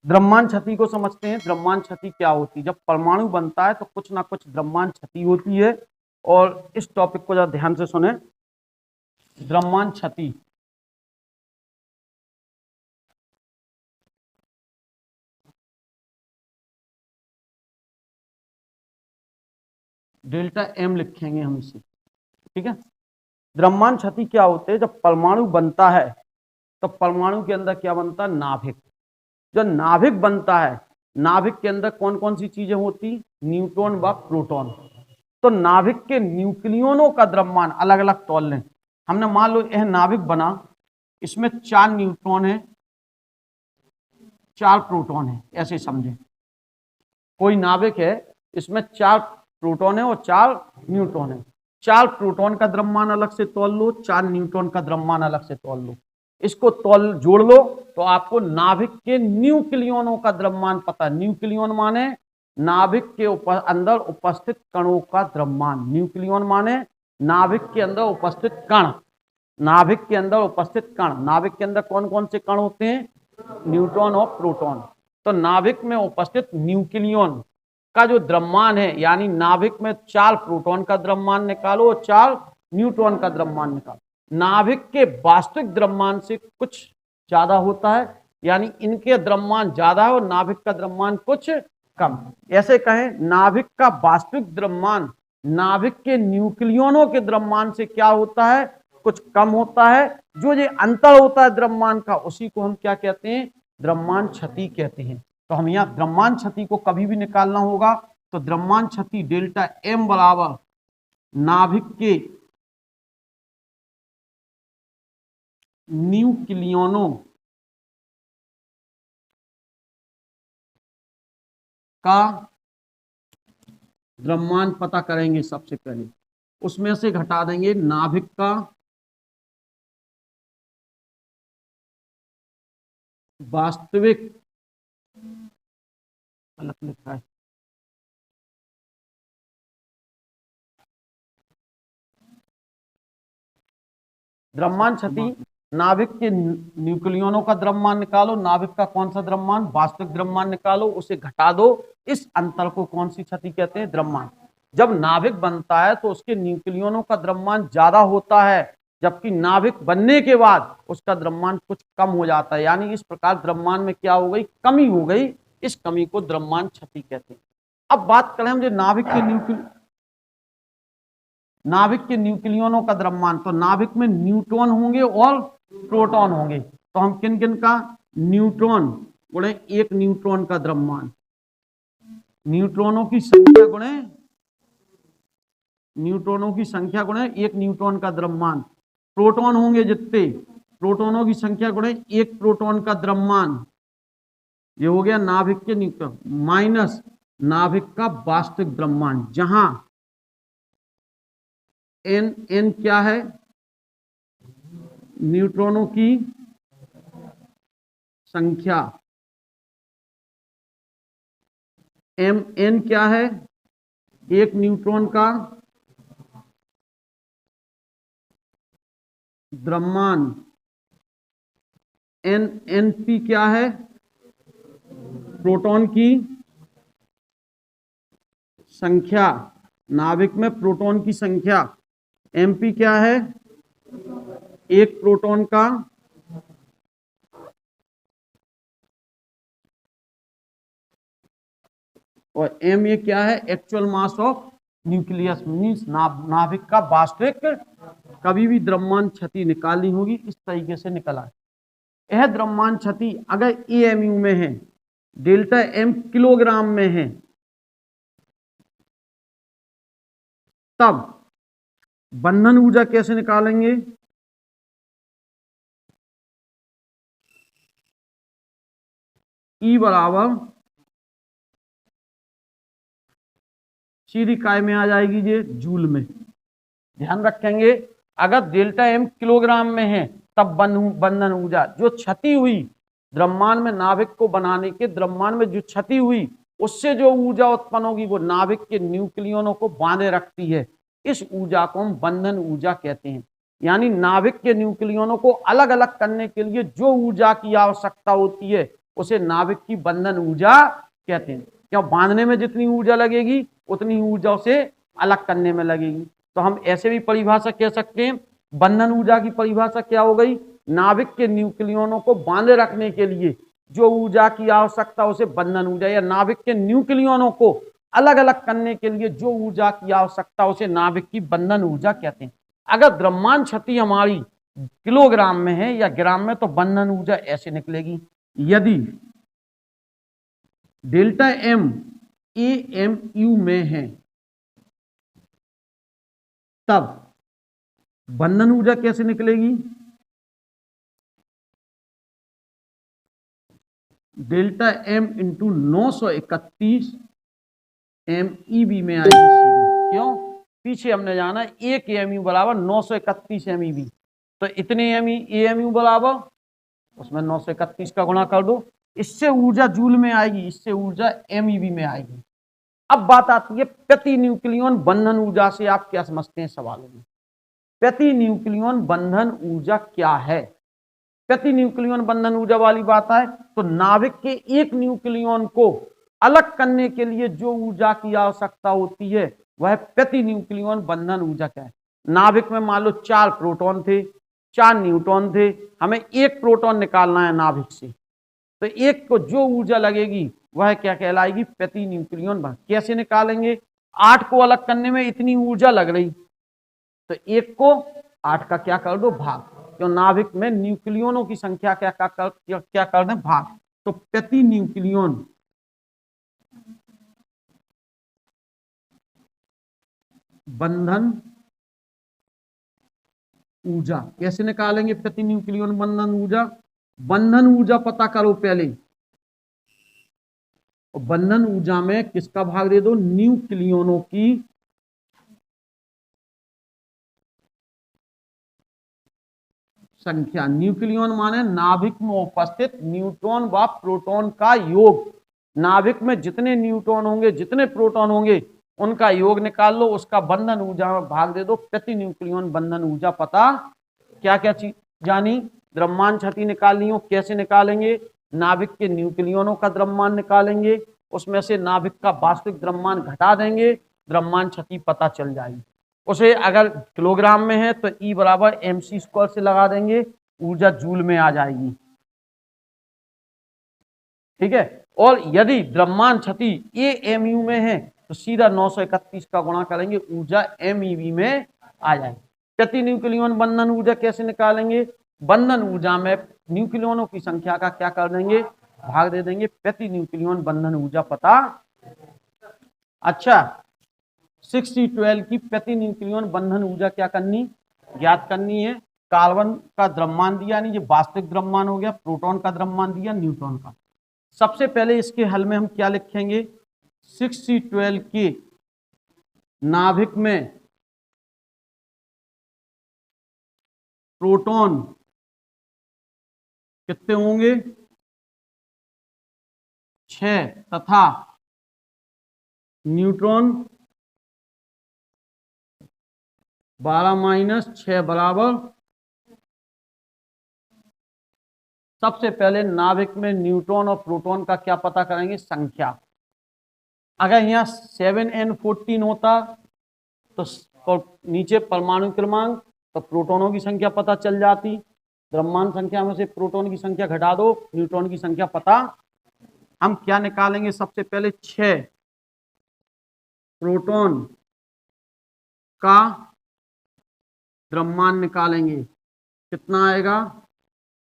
द्रव्यमान क्षति को समझते हैं। द्रव्यमान क्षति क्या होती है? जब परमाणु बनता है तो कुछ ना कुछ द्रव्यमान क्षति होती है, और इस टॉपिक को जरा ध्यान से सुने। द्रव्यमान क्षति डेल्टा एम लिखेंगे हम इसे, ठीक है। द्रव्यमान क्षति क्या होते हैं? जब परमाणु बनता है तो परमाणु के अंदर क्या बनता है? नाभिक। जो नाभिक बनता है, नाभिक के अंदर कौन कौन सी चीजें होती? न्यूट्रॉन व प्रोटॉन। तो नाभिक के न्यूक्लियनों का द्रव्यमान अलग अलग तौल लें। हमने मान लो यह नाभिक बना, इसमें 4 न्यूट्रॉन है, 4 प्रोटॉन है, ऐसे समझे। कोई नाभिक है, इसमें 4 प्रोटॉन है और 4 न्यूट्रॉन है। 4 प्रोटॉन का द्रव्यमान अलग से तौल लो, 4 न्यूट्रॉन का द्रव्यमान अलग से तौल लो। इसको तौल जोड़ लो तो आपको नाभिक के न्यूक्लियनों का द्रव्यमान पता। न्यूक्लियन माने नाभिक के अंदर उपस्थित कणों का द्रव्यमान। न्यूक्लियन माने नाभिक के अंदर उपस्थित कण। नाभिक के अंदर उपस्थित कण, नाभिक के अंदर कौन कौन से कण होते हैं? न्यूट्रॉन और प्रोटॉन। तो नाभिक में उपस्थित न्यूक्लियन का जो द्रव्यमान है, यानी नाभिक में 4 प्रोटॉन का द्रव्यमान निकालो और 4 न्यूट्रॉन का द्रव्यमान निकालो। नाभिक के वास्तविक द्रव्यमान से कुछ ज्यादा होता है, यानी इनके द्रव्यमान ज्यादा है और नाभिक का द्रव्यमान कुछ कम। ऐसे कहें, नाभिक का वास्तविक द्रव्यमान नाभिक के न्यूक्लियनों के द्रव्यमान से क्या होता है? कुछ कम होता है। जो ये अंतर होता है द्रव्यमान का, उसी को हम क्या कहते हैं? द्रव्यमान क्षति कहते हैं। तो हम यहाँ द्रव्यमान क्षति को कभी भी निकालना होगा तो द्रव्यमान क्षति डेल्टा एम बराबर नाभिक के न्यूक्लियनों का द्रव्यमान पता करेंगे। सबसे पहले उसमें से घटा देंगे नाभिक का वास्तविक, गलत लिखा है, द्रव्यमान क्षति नाभिक के न्यूक्लियनों का द्रव्यमान निकालो। नाभिक का कौन सा द्रव्यमान? वास्तविक द्रव्यमान निकालो, उसे घटा दो। इस अंतर को कौन सी क्षति कहते हैं? द्रव्यमान। जब नाभिक बनता है तो उसके न्यूक्लियनों का द्रव्यमान ज्यादा होता है, जबकि नाभिक बनने के बाद उसका द्रव्यमान कुछ कम हो जाता है। यानी इस प्रकार द्रव्यमान में क्या हो गई? कमी हो गई। इस कमी को द्रव्यमान क्षति कहते हैं। अब बात करें हम जो नाभिक के न्यूक्लियनों का द्रव्यमान, तो नाभिक में न्यूट्रॉन होंगे और प्रोटॉन होंगे। तो हम किन किन का? न्यूट्रॉन गुणे 1 न्यूट्रॉन का द्रव्यमान, न्यूट्रॉनों की संख्या गुणे 1 न्यूट्रॉन का द्रव्यमान। प्रोटॉन होंगे जितने, प्रोटॉनों की संख्या गुणे 1 प्रोटॉन का द्रव्यमान। ये हो गया नाभिक के न्यूट्रॉन माइनस नाभिक का वास्तविक द्रव्यमान, जहां n क्या है? न्यूट्रॉनों की संख्या। n क्या है? 1 न्यूट्रॉन का द्रव्यमान। np क्या है? प्रोटॉन की संख्या। नाभिक में प्रोटॉन की संख्या। mp क्या है? 1 प्रोटॉन का और m ये क्या है? Actual mass of nucleus, means नाभिक का वास्तविक। कभी भी द्रव्यमान क्षति निकालनी होगी इस तरीके से निकला है। यह द्रव्यमान क्षति अगर AMU में है, डेल्टा m किलोग्राम में है, तब बंधन ऊर्जा कैसे निकालेंगे? E बराबर सीधी काय में आ जाएगी, ये जूल में। ध्यान रखेंगे, अगर डेल्टा m किलोग्राम में है तब बंधन ऊर्जा, जो क्षति हुई द्रव्यमान में नाभिक को बनाने के, द्रव्यमान में जो क्षति हुई उससे जो ऊर्जा उत्पन्न होगी वो नाभिक के न्यूक्लियनों को बांधे रखती है। इस ऊर्जा को हम बंधन ऊर्जा कहते हैं। यानी नाभिक के न्यूक्लियनों को अलग अलग करने के लिए जो ऊर्जा की आवश्यकता होती है उसे नाभिक की बंधन ऊर्जा कहते हैं। क्यों? बांधने में जितनी ऊर्जा लगेगी उतनी ऊर्जा उसे अलग करने में लगेगी। तो हम ऐसे भी परिभाषा कह सकते हैं, बंधन ऊर्जा की परिभाषा क्या हो गई? नाभिक के न्यूक्लियनों को बांधे रखने के लिए जो ऊर्जा की आवश्यकता उसे बंधन ऊर्जा, या नाभिक के न्यूक्लियनों को अलग अलग करने के लिए जो ऊर्जा की आवश्यकता उसे नाभिक की बंधन ऊर्जा कहते हैं। अगर द्रव्यमान क्षति हमारी किलोग्राम में है या ग्राम में तो बंधन ऊर्जा ऐसे निकलेगी। यदि डेल्टा एम AMU में है तब बंधन ऊर्जा कैसे निकलेगी? डेल्टा M इंटू 931 MeV में आएगी सीधी। क्यों? पीछे हमने जाना 1 AMU बराबर 931 MeV, तो इतने AMU बराबर उसमें 931 का गुणा कर दो, इससे ऊर्जा जूल में आएगी, इससे ऊर्जा MeV में आएगी। अब बात आती है प्रति न्यूक्लियन बंधन ऊर्जा से आप क्या समझते हैं सवालों में? प्रति न्यूक्लियन बंधन ऊर्जा क्या है? प्रति न्यूक्लियन बंधन ऊर्जा वाली बात है तो नाभिक के एक न्यूक्लियन को अलग करने के लिए जो ऊर्जा की आवश्यकता होती है वह प्रति न्यूक्लियन बंधन ऊर्जा क्या है? नाभिक में मान लो 4 प्रोटॉन थे, 4 न्यूट्रॉन थे, हमें 1 प्रोटॉन निकालना है नाभिक से, तो एक को जो ऊर्जा लगेगी वह क्या कहलाएगी? प्रति न्यूक्लियन बंधन। कैसे निकालेंगे? 8 को अलग करने में इतनी ऊर्जा लग रही, तो 1 को 8 का क्या कर दो? भाग। क्यों? नाभिक में न्यूक्लियनों की संख्या क्या कर दें? भाग। तो प्रति न्यूक्लियन बंधन ऊर्जा कैसे निकालेंगे? प्रति न्यूक्लियन बंधन ऊर्जा, बंधन ऊर्जा पता करो पहले, और बंधन ऊर्जा में किसका भाग दे दो? न्यूक्लियनों की संख्या। न्यूक्लियन माने नाभिक में उपस्थित न्यूट्रॉन व प्रोटॉन का योग। नाभिक में जितने न्यूट्रॉन होंगे, जितने प्रोटॉन होंगे, उनका योग निकाल लो, उसका बंधन ऊर्जा में भाग दे दो। प्रति न्यूक्लियन बंधन ऊर्जा पता क्या क्या चीज जानी? द्रव्यमान क्षति निकालनी हो, कैसे निकालेंगे? नाभिक के न्यूक्लियनों का द्रव्यमान निकालेंगे, उसमें से नाभिक का वास्तविक द्रव्यमान घटा देंगे, द्रव्यमान क्षति पता चल जाएगी। उसे अगर किलोग्राम में है तो E बराबर mc² से लगा देंगे, ऊर्जा जूल में आ जाएगी। ठीक है। और यदि द्रव्यमान क्षति AMU में है तो सीधा 931 का गुणा करेंगे, ऊर्जा MeV में आ जाएगी। प्रति न्यूक्लियन बंधन ऊर्जा कैसे निकालेंगे? बंधन ऊर्जा में न्यूक्लियनों की संख्या का क्या कर देंगे? भाग दे देंगे, प्रति न्यूक्लियन बंधन ऊर्जा पता। अच्छा, 6C12 की प्रति न्यूक्लियन बंधन ऊर्जा क्या करनी? ज्ञात करनी है। कार्बन का द्रव्यमान दिया, नहीं, ये वास्तविक द्रव्यमान हो गया, प्रोटॉन का द्रव्यमान दिया, न्यूट्रॉन का। सबसे पहले इसके हल में हम क्या लिखेंगे? 6C12 के नाभिक में प्रोटॉन कितने होंगे? 6 तथा न्यूट्रॉन 12 - 6 बराबर। सबसे पहले नाभिक में न्यूट्रॉन और प्रोटॉन का क्या पता करेंगे? संख्या। अगर यहाँ 7n14 होता तो नीचे परमाणु क्रमांक, तो प्रोटॉनों की संख्या पता चल जाती। द्रव्यमान संख्या में से प्रोटॉन की संख्या घटा दो, न्यूट्रॉन की संख्या पता। हम क्या निकालेंगे? सबसे पहले 6 प्रोटॉन का द्रव्यमान निकालेंगे। कितना आएगा?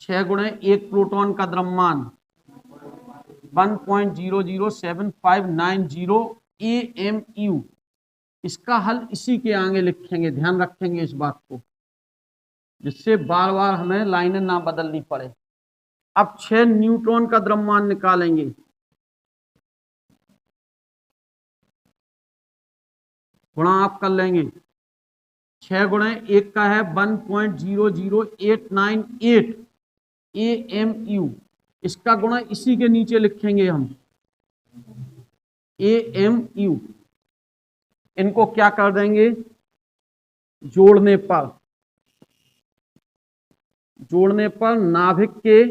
6 गुणे 1 प्रोटॉन का द्रव्यमान 1.007590 AMU। इसका हल इसी के आगे लिखेंगे, ध्यान रखेंगे इस बात को, जिससे बार बार हमें लाइनें ना बदलनी पड़े। अब 6 न्यूट्रॉन का द्रव्यमान निकालेंगे। गुणा आप कर लेंगे, 6 गुणे 1 का है 1.00898 AMU। इसका गुणा इसी के नीचे लिखेंगे हम, AMU। इनको क्या कर देंगे? जोड़ने पर नाभिक के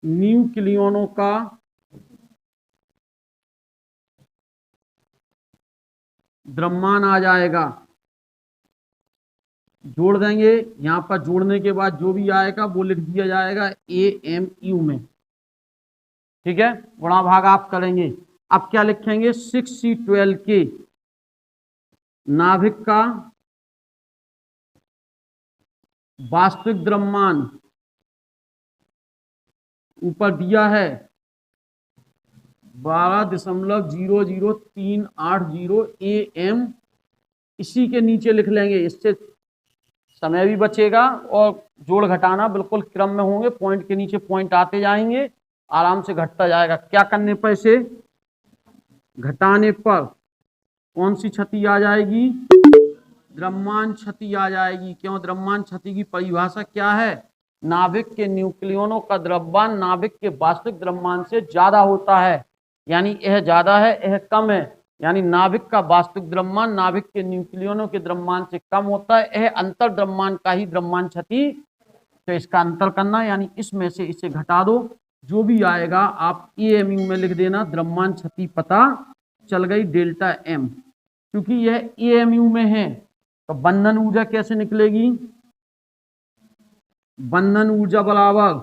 न्यूक्लियनों का द्रव्यमान आ जाएगा। जोड़ देंगे, यहां पर जोड़ने के बाद जो भी आएगा वो लिख दिया जाएगा AMU में। ठीक है, गुणा भाग आप करेंगे। अब क्या लिखेंगे, 6C12 के नाभिक का वास्तविक द्रव्यमान ऊपर दिया है 12.00380 AM। इसी के नीचे लिख लेंगे, इससे समय भी बचेगा और जोड़ घटाना बिल्कुल क्रम में होंगे, पॉइंट के नीचे पॉइंट आते जाएंगे, आराम से घटता जाएगा। क्या करने पर, इसे घटाने पर कौन सी क्षति आ जाएगी, द्रव्यमान क्षति आ जाएगी। क्यों, द्रव्यमान क्षति की परिभाषा क्या है, नाभिक के न्यूक्लियनों का द्रव्यमान नाभिक के वास्तविक द्रव्यमान से ज्यादा होता है, यानी यह ज्यादा है यह कम है, यानी नाभिक का वास्तविक द्रव्यमान नाभिक के न्यूक्लियनों के द्रव्यमान से कम होता है, यह अंतर द्रव्यमान का ही द्रव्यमान क्षति। तो इसका अंतर करना, यानी इसमें से इसे घटा दो, जो भी आएगा आप AMU में लिख देना, द्रव्यमान क्षति पता चल गई डेल्टा M। क्योंकि यह AMU में है तो बंधन ऊर्जा कैसे निकलेगी, बंधन ऊर्जा बराबर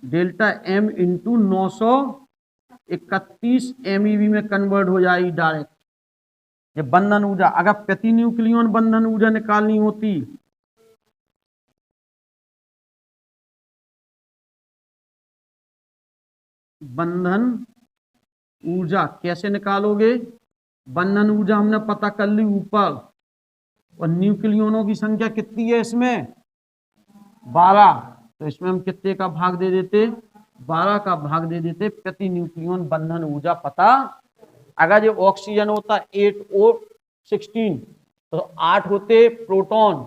डेल्टा M इंटू 931 MeV में कन्वर्ट हो जाएगी डायरेक्ट। ये बंधन ऊर्जा, अगर प्रति न्यूक्लियन बंधन ऊर्जा निकालनी होती बंधन ऊर्जा कैसे निकालोगे, बंधन ऊर्जा हमने पता कर ली ऊपर, और न्यूक्लियनों की संख्या कितनी है इसमें 12, तो इसमें हम कितने का भाग दे देते, 12 का भाग दे देते, प्रति न्यूक्लियन बंधन ऊर्जा पता। अगर ये ऑक्सीजन होता 8O16 तो 8 होते प्रोटॉन,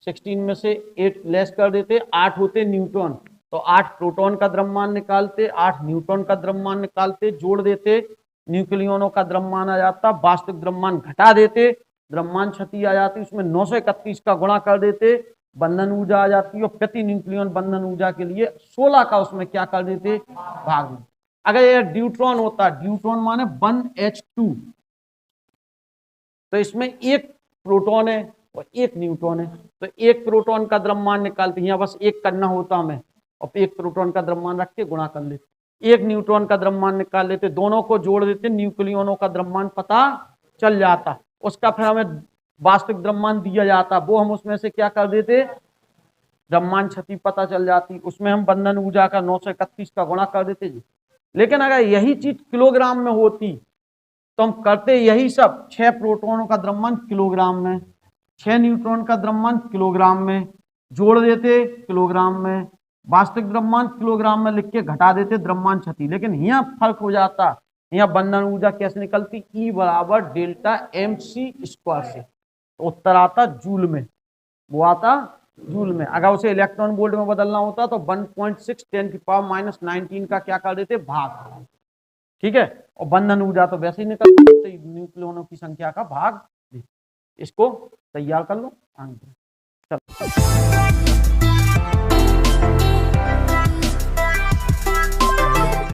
16 में से 8 लेस कर देते, 8 होते न्यूट्रॉन, तो 8 प्रोटॉन का द्रव्यमान निकालते, 8 न्यूट्रॉन का द्रव्यमान निकालते, जोड़ देते, न्यूक्लियनों का द्रव्यमान आ जाता, वास्तविक द्रव्यमान घटा देते, द्रव्यमान क्षति आ जाती, उसमें 931 का गुणा कर देते, बंधन ऊर्जा आ जाती है, और प्रति न्यूक्लियन बंधन ऊर्जा के लिए 16 का उसमें क्या कर देते, भाग देते। अगर यह ड्यूट्रॉन होता, ड्यूट्रॉन माने 1H2, तो इसमें एक प्रोटॉन है और एक न्यूट्रॉन है, तो एक प्रोटॉन का द्रव्यमान निकालते हैं, बस एक करना होता हमें, और एक प्रोटॉन का द्रव्यमान रख के गुणा कर लेते, एक न्यूट्रॉन का द्रव्यमान निकाल लेते, दोनों को जोड़ देते, न्यूक्लियनों का द्रव्यमान पता चल जाता, उसका फिर हमें वास्तविक द्रव्यमान दिया जाता, वो हम उसमें से क्या कर देते, द्रव्यमान क्षति पता चल जाती, उसमें हम बंधन ऊर्जा का 931 का गुणा कर देते जी। लेकिन अगर यही चीज किलोग्राम में होती तो हम करते यही सब, 6 प्रोटॉनों का द्रव्यमान किलोग्राम में, 6 न्यूट्रॉन का द्रव्यमान किलोग्राम में, जोड़ देते किलोग्राम में, वास्तविक द्रव्यमान किलोग्राम में लिख के घटा देते द्रव्यमान क्षति। लेकिन यहाँ फर्क हो जाता, यहाँ बंधन ऊर्जा कैसे निकलती, E बराबर डेल्टा MC² से, तो उत्तर आता जूल में, वो आता जूल में। अगर उसे इलेक्ट्रॉन वोल्ट में बदलना होता तो 1.6 10⁻⁻19 का क्या कर देते, भाग। ठीक है, और बंधन ऊर्जा तो वैसे ही निकलती, न्यूक्लियनों की संख्या का भाग। इसको तैयार कर लो, चलो।